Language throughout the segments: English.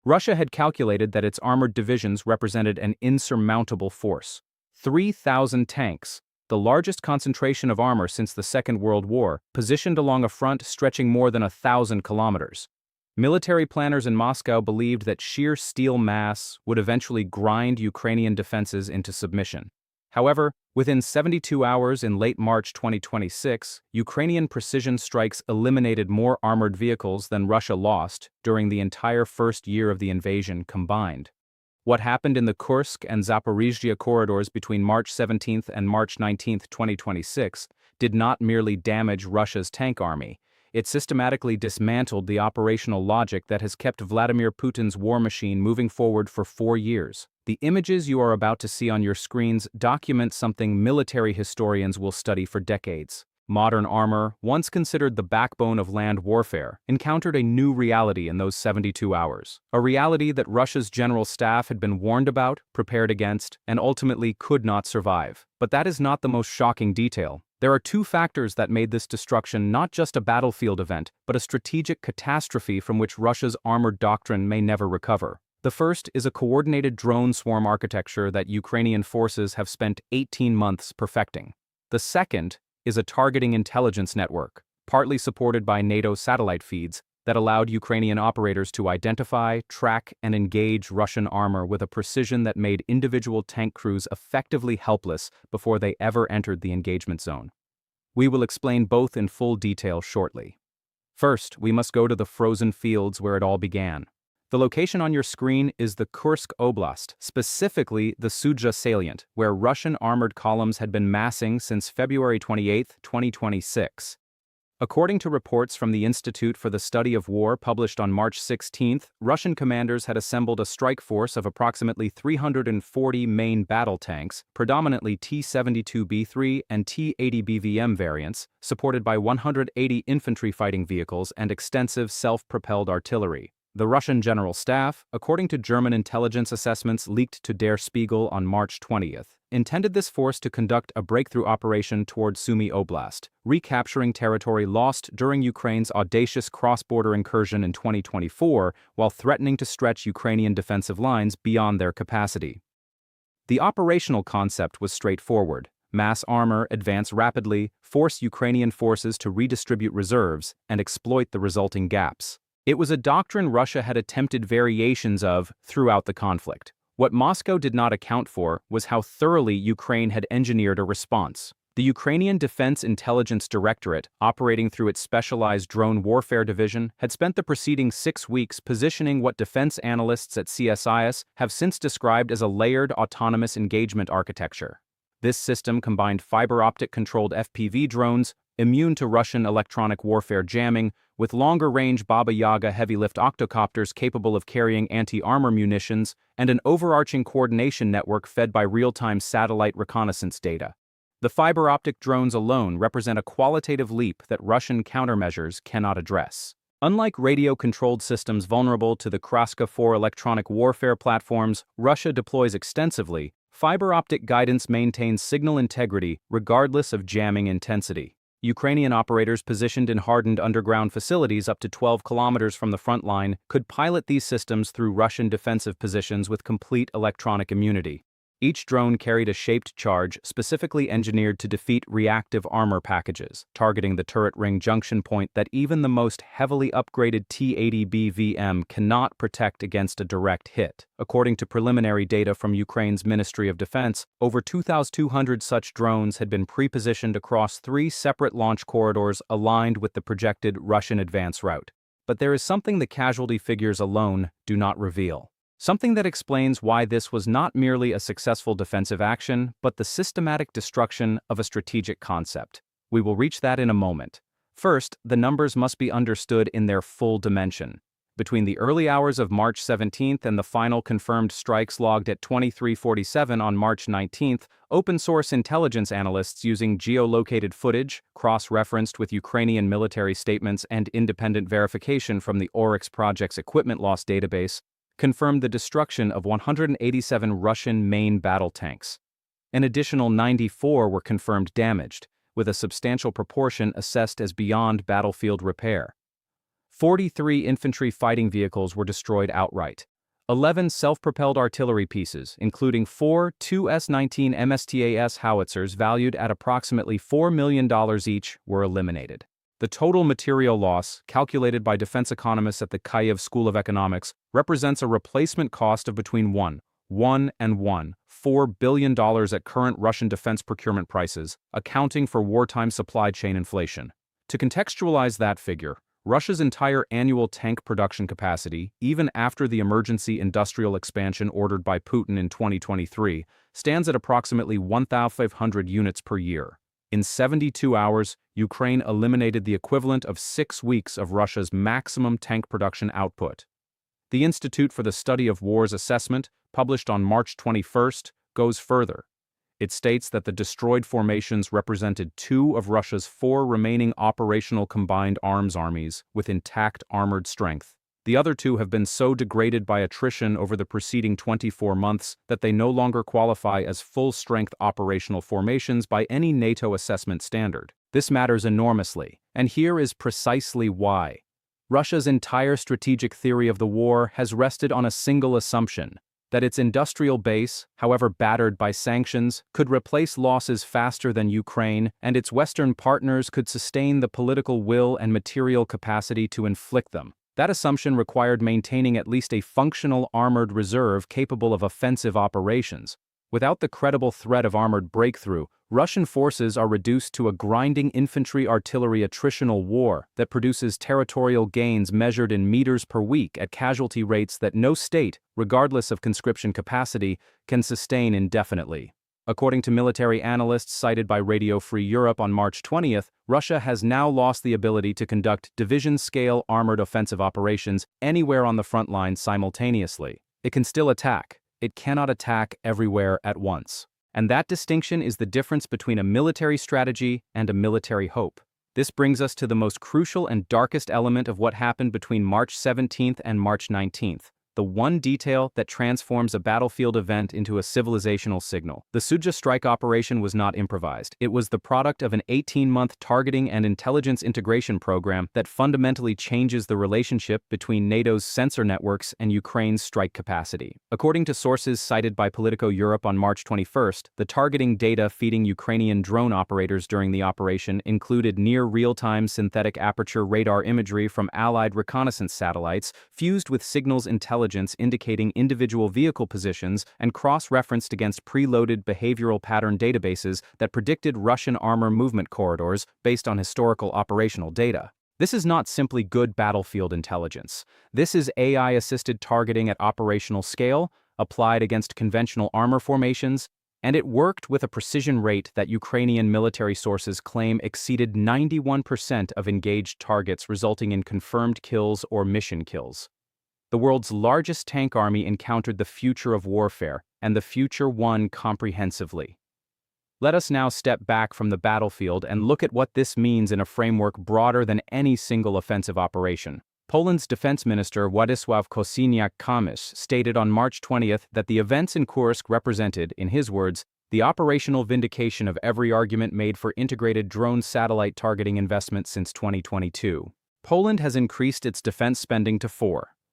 Russia had calculated that its armored divisions represented an insurmountable force. 3,000 tanks, the largest concentration of armor since the Second World War, positioned along a front stretching more than 1,000 kilometers. Military planners in Moscow believed that sheer steel mass would eventually grind Ukrainian defenses into submission. However, within 72 hours in late March 2026, Ukrainian precision strikes eliminated more armored vehicles than Russia lost during the entire first year of the invasion combined. What happened in the Kursk and Zaporizhzhia corridors between March 17 and March 19, 2026, did not merely damage Russia's tank army. It systematically dismantled the operational logic that has kept Vladimir Putin's war machine moving forward for 4 years. The images you are about to see on your screens document something military historians will study for decades. Modern armor, once considered the backbone of land warfare, encountered a new reality in those 72 hours. A reality that Russia's general staff had been warned about, prepared against, and ultimately could not survive. But that is not the most shocking detail. There are 2 factors that made this destruction not just a battlefield event, but a strategic catastrophe from which Russia's armored doctrine may never recover. The first is a coordinated drone swarm architecture that Ukrainian forces have spent 18 months perfecting. The second is a targeting intelligence network, partly supported by NATO satellite feeds, that allowed Ukrainian operators to identify, track, and engage Russian armor with a precision that made individual tank crews effectively helpless before they ever entered the engagement zone. We will explain both in full detail shortly. First, we must go to the frozen fields where it all began. The location on your screen is the Kursk Oblast, specifically the Sudzha salient, where Russian armored columns had been massing since February 28, 2026. According to reports from the Institute for the Study of War published on March 16, Russian commanders had assembled a strike force of approximately 340 main battle tanks, predominantly T-72B3 and T-80BVM variants, supported by 180 infantry fighting vehicles and extensive self-propelled artillery. The Russian General Staff, according to German intelligence assessments leaked to Der Spiegel on March 20th, intended this force to conduct a breakthrough operation toward Sumy Oblast, recapturing territory lost during Ukraine's audacious cross-border incursion in 2024 while threatening to stretch Ukrainian defensive lines beyond their capacity. The operational concept was straightforward. Mass armor advance rapidly, force Ukrainian forces to redistribute reserves, and exploit the resulting gaps. It was a doctrine Russia had attempted variations of throughout the conflict. What Moscow did not account for was how thoroughly Ukraine had engineered a response. The Ukrainian Defense Intelligence Directorate, operating through its specialized drone warfare division, had spent the preceding 6 weeks positioning what defense analysts at CSIS have since described as a layered autonomous engagement architecture. This system combined fiber-optic-controlled FPV drones, immune to Russian electronic warfare jamming, with longer-range Baba Yaga heavy-lift octocopters capable of carrying anti-armor munitions, and an overarching coordination network fed by real-time satellite reconnaissance data. The fiber-optic drones alone represent a qualitative leap that Russian countermeasures cannot address. Unlike radio-controlled systems vulnerable to the Kraska-4 electronic warfare platforms Russia deploys extensively, fiber-optic guidance maintains signal integrity regardless of jamming intensity. Ukrainian operators positioned in hardened underground facilities up to 12 kilometers from the front line could pilot these systems through Russian defensive positions with complete electronic immunity. Each drone carried a shaped charge specifically engineered to defeat reactive armor packages, targeting the turret ring junction point that even the most heavily upgraded T-80BVM cannot protect against a direct hit. According to preliminary data from Ukraine's Ministry of Defense, over 2,200 such drones had been pre-positioned across 3 separate launch corridors aligned with the projected Russian advance route. But there is something the casualty figures alone do not reveal. Something that explains why this was not merely a successful defensive action, but the systematic destruction of a strategic concept. We will reach that in a moment. First, the numbers must be understood in their full dimension. Between the early hours of March 17th and the final confirmed strikes logged at 23:47 on March 19th, open-source intelligence analysts using geolocated footage, cross-referenced with Ukrainian military statements and independent verification from the Oryx Project's equipment loss database, confirmed the destruction of 187 Russian main battle tanks. An additional 94 were confirmed damaged, with a substantial proportion assessed as beyond battlefield repair. 43 infantry fighting vehicles were destroyed outright. 11 self-propelled artillery pieces, including 4 2S-19 MSTAS howitzers valued at approximately $4 million each, were eliminated. The total material loss, calculated by defense economists at the Kyiv School of Economics, represents a replacement cost of between $1 and $4 billion at current Russian defense procurement prices, accounting for wartime supply chain inflation. To contextualize that figure, Russia's entire annual tank production capacity, even after the emergency industrial expansion ordered by Putin in 2023, stands at approximately 1,500 units per year. In 72 hours, Ukraine eliminated the equivalent of 6 weeks of Russia's maximum tank production output. The Institute for the Study of War's assessment, published on March 21, goes further. It states that the destroyed formations represented 2 of Russia's 4 remaining operational combined arms armies with intact armored strength. The other 2 have been so degraded by attrition over the preceding 24 months that they no longer qualify as full-strength operational formations by any NATO assessment standard. This matters enormously, and here is precisely why. Russia's entire strategic theory of the war has rested on a single assumption: that its industrial base, however battered by sanctions, could replace losses faster than Ukraine, and its Western partners could sustain the political will and material capacity to inflict them. That assumption required maintaining at least a functional armored reserve capable of offensive operations. Without the credible threat of armored breakthrough, Russian forces are reduced to a grinding infantry-artillery attritional war that produces territorial gains measured in meters per week at casualty rates that no state, regardless of conscription capacity, can sustain indefinitely. According to military analysts cited by Radio Free Europe on March 20th, Russia has now lost the ability to conduct division-scale armored offensive operations anywhere on the front line simultaneously. It can still attack. It cannot attack everywhere at once. And that distinction is the difference between a military strategy and a military hope. This brings us to the most crucial and darkest element of what happened between March 17th and March 19th. The one detail that transforms a battlefield event into a civilizational signal. The Sudzha strike operation was not improvised. It was the product of an 18-month targeting and intelligence integration program that fundamentally changes the relationship between NATO's sensor networks and Ukraine's strike capacity. According to sources cited by Politico Europe on March 21st, the targeting data feeding Ukrainian drone operators during the operation included near-real-time synthetic aperture radar imagery from Allied reconnaissance satellites, fused with signals intelligence indicating individual vehicle positions and cross-referenced against preloaded behavioral pattern databases that predicted Russian armor movement corridors based on historical operational data. This is not simply good battlefield intelligence. This is AI-assisted targeting at operational scale, applied against conventional armor formations, and it worked with a precision rate that Ukrainian military sources claim exceeded 91% of engaged targets, resulting in confirmed kills or mission kills. The world's largest tank army encountered the future of warfare, and the future won comprehensively. Let us now step back from the battlefield and look at what this means in a framework broader than any single offensive operation. Poland's defense minister Władysław Kosiniak-Kamysz stated on March 20th that the events in Kursk represented, in his words, the operational vindication of every argument made for integrated drone satellite targeting investment since 2022. Poland has increased its defense spending to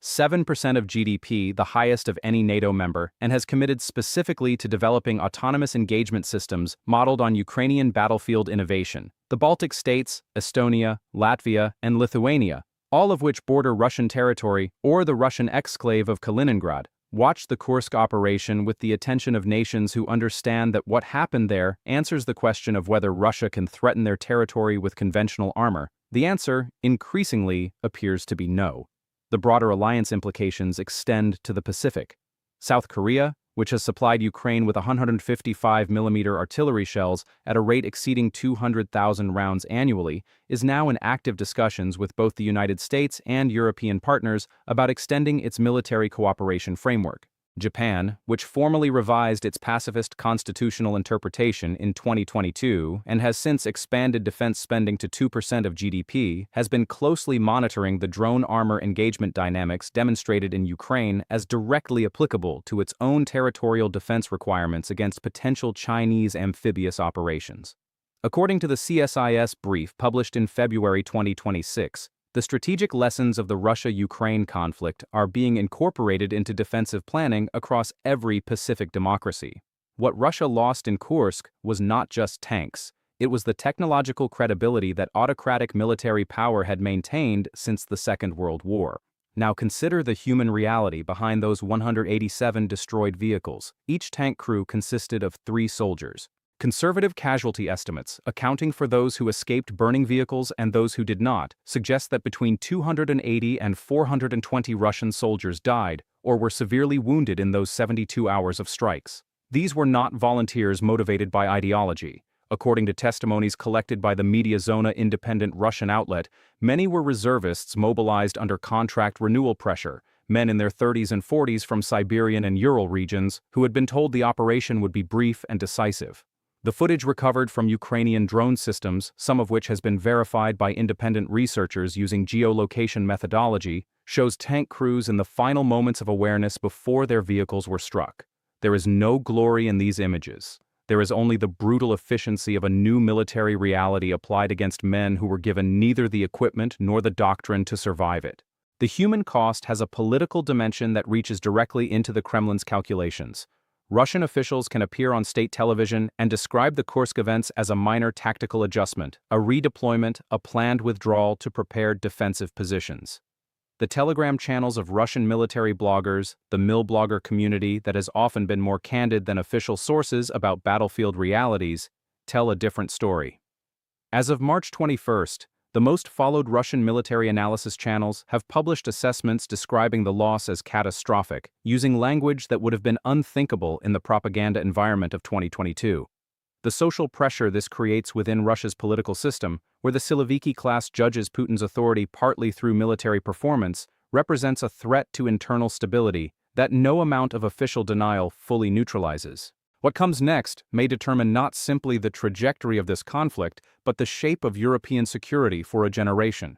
7% of GDP, the highest of any NATO member, and has committed specifically to developing autonomous engagement systems modeled on Ukrainian battlefield innovation. The Baltic states, Estonia, Latvia, and Lithuania, all of which border Russian territory or the Russian exclave of Kaliningrad, watched the Kursk operation with the attention of nations who understand that what happened there answers the question of whether Russia can threaten their territory with conventional armor. The answer, increasingly, appears to be no. The broader alliance implications extend to the Pacific. South Korea, which has supplied Ukraine with 155mm artillery shells at a rate exceeding 200,000 rounds annually, is now in active discussions with both the United States and European partners about extending its military cooperation framework. Japan, which formally revised its pacifist constitutional interpretation in 2022 and has since expanded defense spending to 2% of GDP, has been closely monitoring the drone armor engagement dynamics demonstrated in Ukraine as directly applicable to its own territorial defense requirements against potential Chinese amphibious operations. According to the CSIS brief published in February 2026, The strategic lessons of the Russia-Ukraine conflict are being incorporated into defensive planning across every Pacific democracy. What Russia lost in Kursk was not just tanks. It was the technological credibility that autocratic military power had maintained since the Second World War. Now consider the human reality behind those 187 destroyed vehicles. Each tank crew consisted of 3 soldiers. Conservative casualty estimates, accounting for those who escaped burning vehicles and those who did not, suggest that between 280 and 420 Russian soldiers died or were severely wounded in those 72 hours of strikes. These were not volunteers motivated by ideology. According to testimonies collected by the Mediazona independent Russian outlet, many were reservists mobilized under contract renewal pressure, men in their 30s and 40s from Siberian and Ural regions who had been told the operation would be brief and decisive. The footage recovered from Ukrainian drone systems, some of which has been verified by independent researchers using geolocation methodology, shows tank crews in the final moments of awareness before their vehicles were struck. There is no glory in these images. There is only the brutal efficiency of a new military reality applied against men who were given neither the equipment nor the doctrine to survive it. The human cost has a political dimension that reaches directly into the Kremlin's calculations. Russian officials can appear on state television and describe the Kursk events as a minor tactical adjustment, a redeployment, a planned withdrawal to prepared defensive positions. The Telegram channels of Russian military bloggers, the Mil blogger community that has often been more candid than official sources about battlefield realities, tell a different story. As of March 21st, the most followed Russian military analysis channels have published assessments describing the loss as catastrophic, using language that would have been unthinkable in the propaganda environment of 2022. The social pressure this creates within Russia's political system, where the Siloviki class judges Putin's authority partly through military performance, represents a threat to internal stability that no amount of official denial fully neutralizes. What comes next may determine not simply the trajectory of this conflict, but the shape of European security for a generation.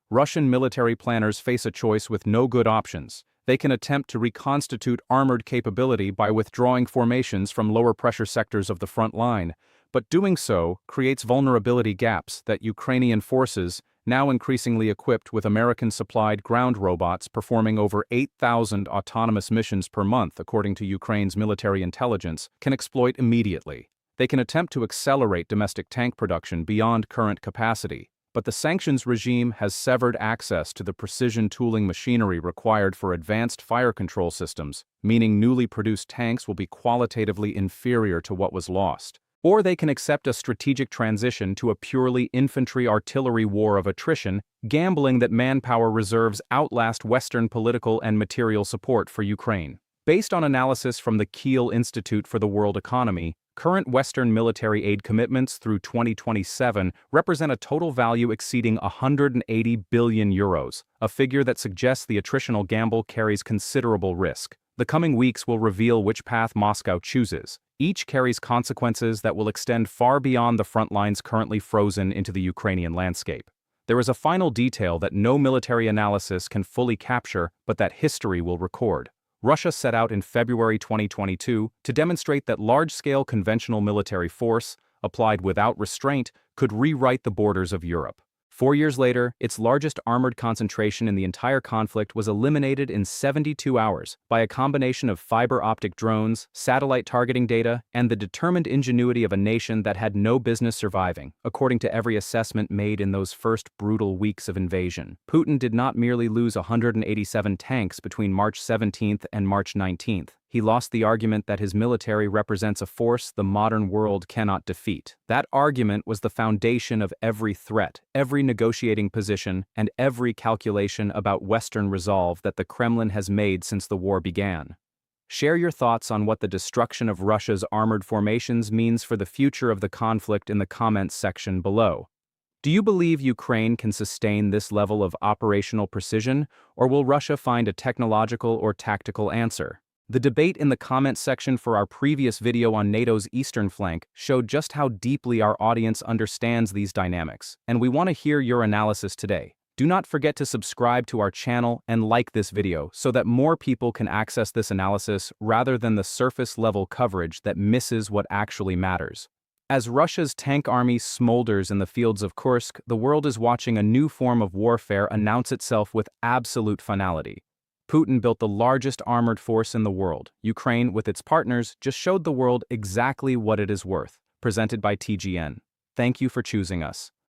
Russian military planners face a choice with no good options. They can attempt to reconstitute armored capability by withdrawing formations from lower pressure sectors of the front line, but doing so creates vulnerability gaps that Ukrainian forces, now increasingly equipped with American-supplied ground robots performing over 8,000 autonomous missions per month according to Ukraine's military intelligence, can exploit immediately. They can attempt to accelerate domestic tank production beyond current capacity, but the sanctions regime has severed access to the precision tooling machinery required for advanced fire control systems, meaning newly produced tanks will be qualitatively inferior to what was lost. Or they can accept a strategic transition to a purely infantry-artillery war of attrition, gambling that manpower reserves outlast Western political and material support for Ukraine. Based on analysis from the Kiel Institute for the World Economy, current Western military aid commitments through 2027 represent a total value exceeding 180 billion euros, a figure that suggests the attritional gamble carries considerable risk. The coming weeks will reveal which path Moscow chooses. Each carries consequences that will extend far beyond the front lines currently frozen into the Ukrainian landscape. There is a final detail that no military analysis can fully capture, but that history will record. Russia set out in February 2022 to demonstrate that large-scale conventional military force, applied without restraint, could rewrite the borders of Europe. 4 years later, its largest armored concentration in the entire conflict was eliminated in 72 hours by a combination of fiber-optic drones, satellite targeting data, and the determined ingenuity of a nation that had no business surviving, according to every assessment made in those first brutal weeks of invasion. Putin did not merely lose 187 tanks between March 17th and March 19th. He lost the argument that his military represents a force the modern world cannot defeat. That argument was the foundation of every threat, every negotiating position, and every calculation about Western resolve that the Kremlin has made since the war began. Share your thoughts on what the destruction of Russia's armored formations means for the future of the conflict in the comments section below. Do you believe Ukraine can sustain this level of operational precision, or will Russia find a technological or tactical answer? The debate in the comments section for our previous video on NATO's eastern flank showed just how deeply our audience understands these dynamics, and we want to hear your analysis today. Do not forget to subscribe to our channel and like this video so that more people can access this analysis rather than the surface-level coverage that misses what actually matters. As Russia's tank army smolders in the fields of Kursk, the world is watching a new form of warfare announce itself with absolute finality. Putin built the largest armored force in the world. Ukraine, with its partners, just showed the world exactly what it is worth. Presented by TGN. Thank you for choosing us.